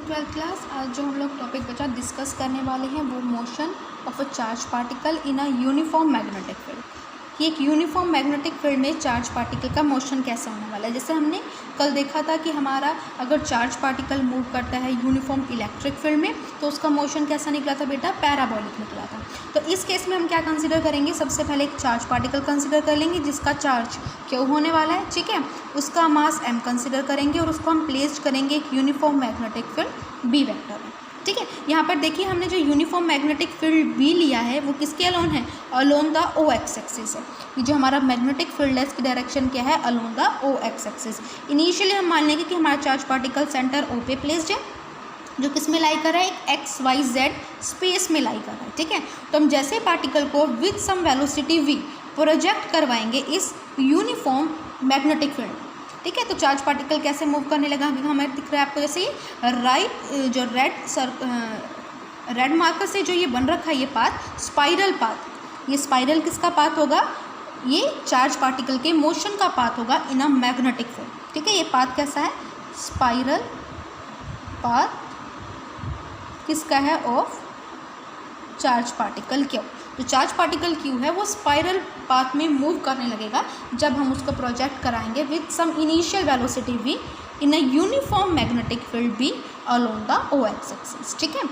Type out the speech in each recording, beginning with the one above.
Twelfth class. आज जो हम लोग टॉपिक बचा डिस्कस करने वाले हैं वो motion of a charge particle in a uniform magnetic field. कि एक यूनिफॉर्म मैग्नेटिक फील्ड में चार्ज पार्टिकल का मोशन कैसे होने वाला है। जैसे हमने कल देखा था कि हमारा अगर चार्ज पार्टिकल मूव करता है यूनिफॉर्म इलेक्ट्रिक फील्ड में तो उसका मोशन कैसा निकला था बेटा, पैराबोलिक निकला था। तो इस केस में हम क्या कंसिडर करेंगे, सबसे पहले एक चार्ज पार्टिकल कंसिडर कर लेंगे जिसका चार्ज क्यू होने वाला है, ठीक है। उसका मास m कंसिडर करेंगे और उसको हम प्लेस करेंगे एक uniform magnetic field b vector में, ठीक है। यहाँ पर देखिए हमने जो यूनिफॉर्म मैग्नेटिक फील्ड b लिया है वो किसके अलोन है, along the O X axis है। ये जो हमारा मैग्नेटिक फील्ड है इसकी डायरेक्शन क्या है, along the O X axis. Initially हम मान लेंगे कि हमारा चार्ज पार्टिकल सेंटर ओ पे प्लेस्ड है जो किस में लाई कर रहा है, एक एक्स वाई जेड स्पेस में लाई कर रहा है, ठीक है। तो हम जैसे पार्टिकल को with some velocity v project करवाएंगे इस यूनिफॉर्म मैग्नेटिक फील्ड, ठीक है। तो चार्ज पार्टिकल कैसे मूव करने लगा हमें दिख रहा है आपको, जैसे ये राइट जो रेड मार्कर से जो ये बन रखा है ये पाथ स्पाइरल पाथ, ये स्पाइरल किसका पाथ होगा, ये चार्ज पार्टिकल के मोशन का पाथ होगा इन अ मैग्नेटिक फील्ड, ठीक है। ये पाथ कैसा है, स्पाइरल पाथ किसका है, ऑफ चार्ज पार्टिकल क्यू। जो चार्ज पार्टिकल क्यू है वो स्पाइरल पाथ में मूव करने लगेगा जब हम उसको प्रोजेक्ट कराएंगे with some initial velocity v in a uniform magnetic field b along the O X axis, ठीक है।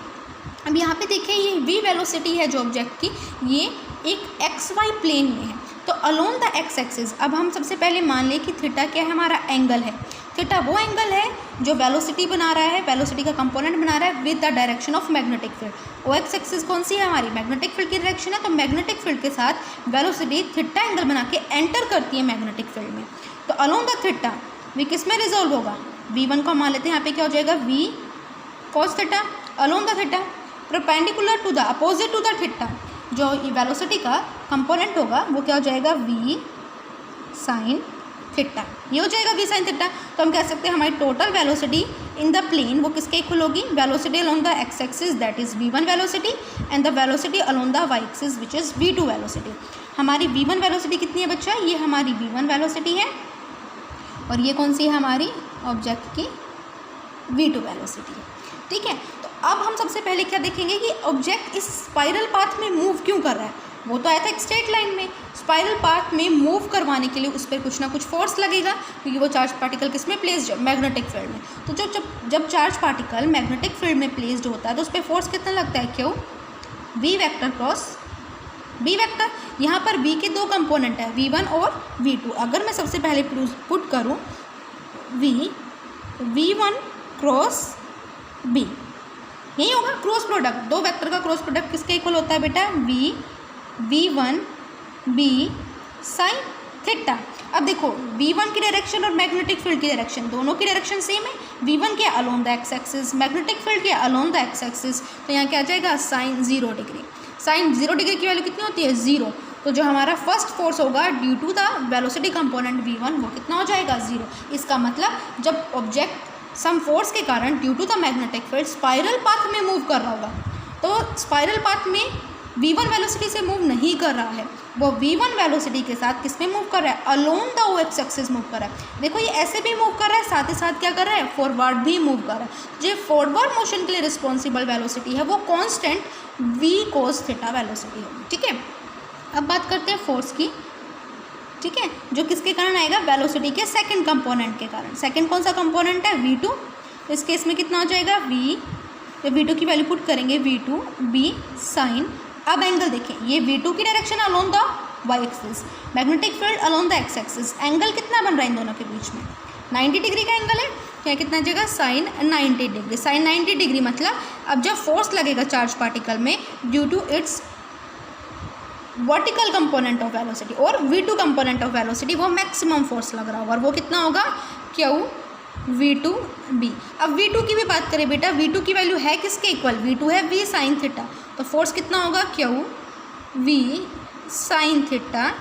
अब यहाँ पे देखिए ये v वेलोसिटी है जो ऑब्जेक्ट की, ये एक एक्स वाई प्लेन में है तो अलोंग द एक्स एक्सिस। अब हम सबसे पहले मान लें कि थीटा क्या है, हमारा एंगल है। थीटा वो एंगल है जो वेलोसिटी बना रहा है, वेलोसिटी का कंपोनेंट बना रहा है with the direction of magnetic field. O X axis कौन सी है, हमारी मैग्नेटिक फील्ड की डायरेक्शन है। तो मैग्नेटिक फील्ड के साथ वेलोसिटी थीटा एंगल बना के एंटर करती है मैग्नेटिक फील्ड में। तो अलोंग द थीटा वी किस में रिजॉल्व होगा, v1 को मान लेते हैं, यहाँ पे क्या हो जाएगा v cos theta along the theta perpendicular to the opposite to the theta. जो वेलोसिटी का कंपोनेंट होगा वो क्या हो जाएगा, v साइन थीटा, ये हो जाएगा v साइन थीटा। तो हम कह सकते हैं हमारी total velocity in the plane वो किसके इक्वल होगी, velocity along the X axis that is v1 velocity and the velocity along the y axis which is v2 velocity. हमारी v1 वेलोसिटी कितनी है बच्चा, ये हमारी v1 वेलोसिटी है और ये कौन सी है हमारी ऑब्जेक्ट की v2 वेलोसिटी है, ठीक है। तो अब हम सबसे पहले क्या देखेंगे कि ऑब्जेक्ट इस स्पाइरल पाथ में मूव क्यों कर रहा है। वो तो आया था एक स्ट्रेट लाइन में, स्पाइरल पाथ में मूव करवाने के लिए उस पर कुछ ना कुछ फोर्स लगेगा क्योंकि वो चार्ज पार्टिकल किस में प्लेस्ड है, मैग्नेटिक फील्ड में। तो जब चार्ज पार्टिकल मैग्नेटिक फील्ड में प्लेस्ड होता है तो उस पर फोर्स कितना लगता है, क्यों, v vector cross b vector. यहाँ पर v के दो कंपोनेंट है, v1 और v2। अगर मैं सबसे पहले पुट करूँ v1 क्रॉस b, यही होगा क्रॉस प्रोडक्ट, दो वेक्टर का क्रॉस प्रोडक्ट किसके इक्वल होता है बेटा, v1 b साइन थीटा। अब देखो v1 की डायरेक्शन और मैग्नेटिक फील्ड की डायरेक्शन दोनों की डायरेक्शन सेम है, v1 के along the X axis, magnetic field के अलोंग द एक्स एक्सिस। तो यहाँ क्या आ जाएगा, साइन 0 डिग्री। साइन 0 डिग्री की वैल्यू कितनी होती है, 0। तो जो हमारा फर्स्ट फोर्स होगा due to the velocity component v1 वो कितना हो जाएगा, 0। इसका मतलब जब ऑब्जेक्ट सम फोर्स के कारण due to the magnetic field spiral path में मूव कर रहा होगा तो स्पाइरल पाथ में v1 वेलोसिटी से मूव नहीं कर रहा है, वो v1 वेलोसिटी के साथ किस में मूव कर रहा है, along the O X axis move कर रहा है। देखो ये ऐसे भी मूव कर रहा है, साथ ही साथ क्या कर रहा है, फॉरवर्ड भी मूव कर रहा है। जो फॉरवर्ड मोशन के लिए रिस्पॉन्सिबल वेलोसिटी है वो constant v cos theta velocity होगी, ठीक है। अब बात करते हैं फोर्स की, ठीक है, जो किसके कारण आएगा, वेलोसिटी के सेकंड कंपोनेंट के कारण। सेकंड कौन सा कंपोनेंट है, v2। इस केस में कितना हो जाएगा, तो v2 की वैल्यू पुट करेंगे v2 b साइन। अब एंगल देखें, ये v2 की direction along the y axis, magnetic field along the x axis. Angle कितना बन रहा है इन दोनों के बीच में, 90 डिग्री का एंगल है। क्या कितना जगह, साइन 90 डिग्री। साइन 90 डिग्री मतलब अब जब फोर्स लगेगा चार्ज पार्टिकल में due to its vertical component of velocity और v2 कंपोनेंट ऑफ वेलोसिटी, वो मैक्सिमम फोर्स लग रहा होगा और वो कितना होगा, क्यू v2b। अब v2 की भी बात करें बेटा, v2 की वैल्यू है किसके इक्वल, v2 है v साइन थीटा। तो फोर्स कितना होगा, Q v sine theta,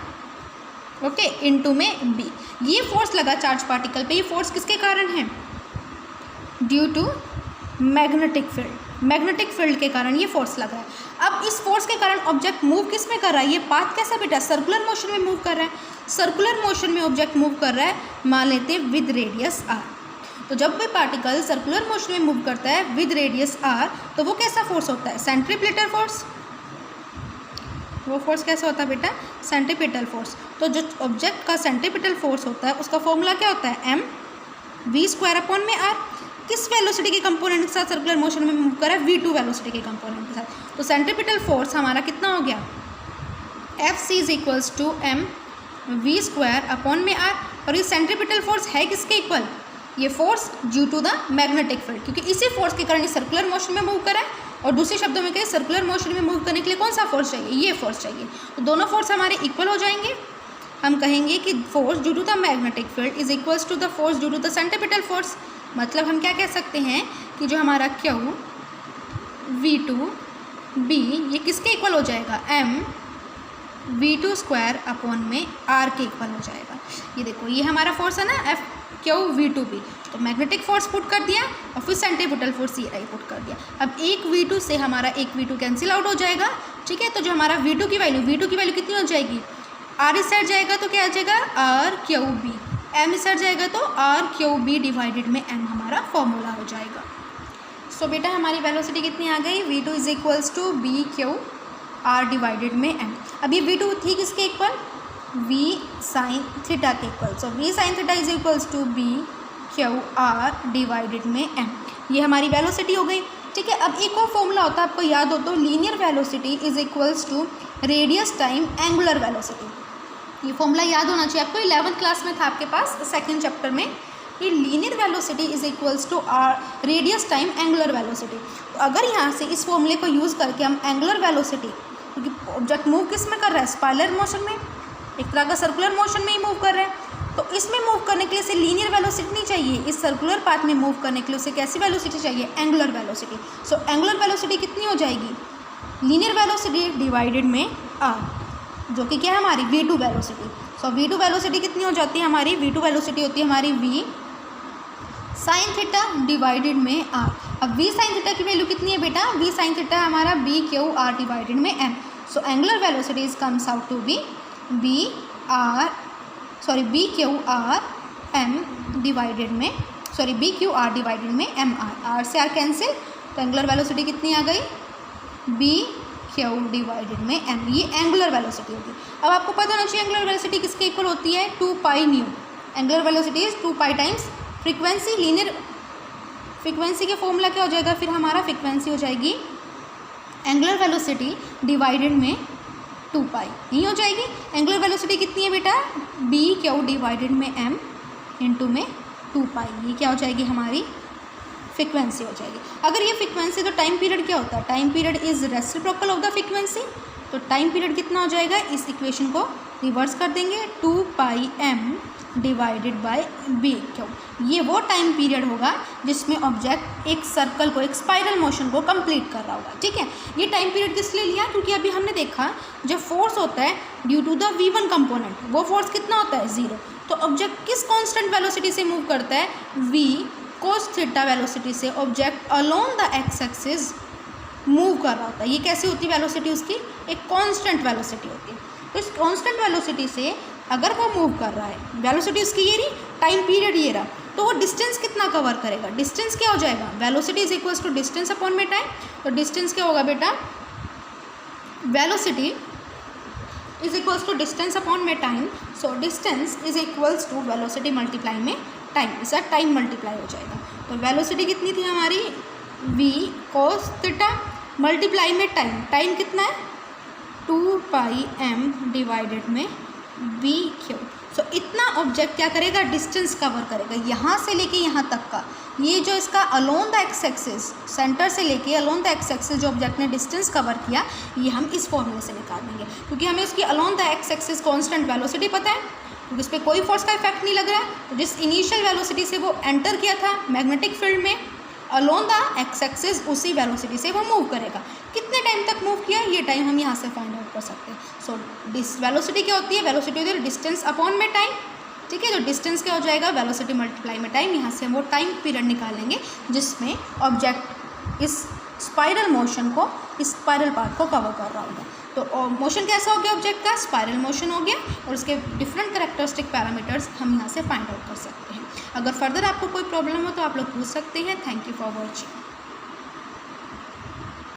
okay, into में b। ये फोर्स लगा चार्ज पार्टिकल पे, ये फोर्स किसके कारण है, due to magnetic field. Magnetic field के कारण ये फोर्स लग रहा है। अब इस फोर्स के कारण ऑब्जेक्ट मूव किस में कर रहा है, ये पाथ कैसा बेटा, सर्कुलर मोशन में मूव कर रहा है। सर्कुलर मोशन में ऑब्जेक्ट मूव कर रहा है, मान लेते हैं विद रेडियस r। तो जब भी पार्टिकल सर्कुलर मोशन में मूव करता है विद रेडियस r, तो वो कैसा फोर्स होता है? Centripetal force. वो फोर्स कैसा होता है बेटा? Centripetal force. तो जो ऑब्जेक्ट का सेंट्रीपिटल फोर्स होता है उसका फॉर्मूला क्या होता है? mv²/r। किस वेलोसिटी के कंपोनेंट के साथ सर्कुलर मोशन में मूव कर रहा है? v2 वेलोसिटी के कंपोनेंट के साथ। तो सेंट्रीपिटल फोर्स हमारा कितना हो गया? Fc = mv²/r। और ये सेंट्रीपिटल फोर्स है किसके इक्वल? ये force due to the magnetic field, क्योंकि इसी फोर्स के कारण सर्कुलर मोशन में मूव कर रहा है। और दूसरे शब्दों में कहें, सर्कुलर मोशन में मूव करने के लिए कौन सा फोर्स चाहिए? ये फोर्स चाहिए। तो दोनों फोर्स हमारे इक्वल हो जाएंगे। हम कहेंगे कि force due to the magnetic field is equals to the force due to the centripetal force. मतलब हम क्या कह सकते हैं कि जो हमारा Q V2B ये किसके इक्वल हो जाएगा? mv²/r के इक्वल हो जाएगा। ये देखो, ये हमारा फोर्स है ना Q V2B। तो मैग्नेटिक फोर्स पुट कर दिया और फिर सेंट्रीपिटल फोर्स ये पुट कर दिया। अब एक V2 से हमारा एक V2 कैंसिल आउट हो जाएगा, ठीक है। तो जो हमारा V2 की वैल्यू कितनी हो जाएगी? R इस साइड जाएगा तो क्या आ जाएगा? RQB। M इस साइड जाएगा तो RQB डिवाइडेड में M हमारा फॉर्मूला हो जाएगा। सो बेटा हमारी वेलोसिटी कितनी आ गई? V2 = BQR डिवाइडेड में M। अब ये V2 थी किसके इक्वल? V sin थीटा के इक्वल। सो V sin theta = BQR divided में M। ये हमारी वेलोसिटी हो गई, ठीक है। अब एक और फॉर्मूला होता है, आपको याद हो तो, linear velocity is equals to radius time angular velocity. ये फॉर्मूला याद होना चाहिए आपको, 11th क्लास में था आपके पास, सेकंड चैप्टर में। ये linear velocity is equals to radius time angular velocity. तो अगर यहाँ से इस फॉर्मूले को यूज़ करके हम एंगुलर वेलोसिटी, क्योंकि ऑब्जेक्ट मूव किस में कर रहा है? स्पाइरल मोशन में, एक तरह का सर्कुलर मोशन में ही मूव कर रहा है। तो इसमें मूव करने के लिए इसे लीनियर वेलोसिटी नहीं चाहिए, इस सर्कुलर पाथ में मूव करने के लिए उसे कैसी वेलोसिटी चाहिए? Angular velocity. So angular velocity कितनी हो जाएगी? लीनियर वेलोसिटी डिवाइडेड में r, जो कि क्या है हमारी? v2 velocity. सो v2 वेलोसिटी कितनी हो जाती है हमारी? v2 वेलोसिटी होती है हमारी v sin थीटा डिवाइडेड में r। अब v sin थीटा की वैल्यू कितनी है बेटा? v sin थीटा हमारा BQR डिवाइडेड में m। So angular velocity is comes out to be BQR m divided में BQR डिवाइडेड में mr। r से r कैंसिल, तो एंगुलर वेलोसिटी कितनी आ गई? BQ डिवाइडेड में m। ये एंगुलर वेलोसिटी होगी। अब आपको पता होना चाहिए एंगुलर वेलोसिटी किसके इक्वल होती है? 2πν। Angular velocity is 2π times frequency. Linear frequency के फॉर्मूला क्या हो जाएगा फिर? हमारा फ्रीक्वेंसी हो जाएगी एंगुलर वेलोसिटी डिवाइडेड में 2π, यही हो जाएगी। एंगुलर वेलोसिटी कितनी है बेटा? BQ डिवाइडेड में m इंटू में 2π। ये क्या हो जाएगी? हमारी फ्रीक्वेंसी हो जाएगी। अगर ये फ्रीक्वेंसी, तो टाइम पीरियड क्या होता है? Time period is reciprocal of the frequency. तो टाइम पीरियड कितना हो जाएगा? इस इक्वेशन को रिवर्स कर देंगे, 2πm डिवाइडेड बाय BQ। ये वो टाइम पीरियड होगा जिसमें ऑब्जेक्ट एक सर्कल को, एक स्पाइरल मोशन को कंप्लीट कर रहा होगा, ठीक है। ये टाइम पीरियड किस लिए लिया? क्योंकि अभी हमने देखा जब फोर्स होता है due to the V1 component, वो फोर्स कितना होता है? 0। तो ऑब्जेक्ट किस कांस्टेंट वेलोसिटी से मूव करता है? V cos थीटा वेलोसिटी से object along the X axis move कर रहा होता है। ये कैसी होती है वेलोसिटी उसकी? एक कांस्टेंट वेलोसिटी होती है। तो इस कांस्टेंट वेलोसिटी से अगर वो मूव कर रहा है, वेलोसिटी उसकी ये रही, टाइम पीरियड ये रहा, तो वो डिस्टेंस कितना कवर करेगा? डिस्टेंस क्या हो जाएगा? Velocity is equals to distance upon में टाइम। तो डिस्टेंस क्या होगा बेटा? Velocity is equals to distance upon में time. So distance is equals to velocity multiply में टाइम, इसका टाइम मल्टीप्लाई हो जाएगा। तो वेलोसिटी कितनी थी हमारी? v cos थीटा मल्टीप्लाई में टाइम। टाइम कितना है? 2πm डिवाइडेड में BQ। सो इतना ऑब्जेक्ट क्या करेगा? डिस्टेंस कवर करेगा, यहाँ से लेके यहाँ तक का। ये जो इसका along the X axis, centre से लेके अलोंग द एक्स एक्सिस जो ऑब्जेक्ट ने डिस्टेंस कवर किया, ये हम इस फॉर्मूले से निकाल देंगे, क्योंकि हमें उसकी along the X axis constant velocity पता है, क्योंकि इस पर कोई फोर्स का इफेक्ट नहीं लग रहा है। तो जिस इनिशियल वेलोसिटी से वो एंटर किया था मैग्नेटिक फील्ड में, अलोंग द एक्स एक्सिस उसी वेलोसिटी से वो मूव करेगा। कितने टाइम तक मूव किया, ये टाइम हम यहाँ से फाइंड आउट कर सकते हैं। सो वेलोसिटी क्या होती है? वेलोसिटी होती है डिस्टेंस अपॉन में टाइम, ठीक है। तो डिस्टेंस क्या हो जाएगा? वेलोसिटी मल्टीप्लाई में टाइम। यहाँ से हम वो टाइम पीरियड निकालेंगे जिसमें ऑब्जेक्ट इस स्पाइरल मोशन को, इस स्पाइरल पाथ को कवर कर रहा होगा। तो मोशन कैसा हो गया ऑब्जेक्ट का? स्पाइरल मोशन हो गया, और उसके डिफरेंट कैरेक्टरिस्टिक पैरामीटर्स हम यहाँ से फाइंड आउट कर सकते हैं। अगर फर्दर आपको कोई प्रॉब्लम हो तो आप लोग पूछ सकते हैं। Thank you for watching.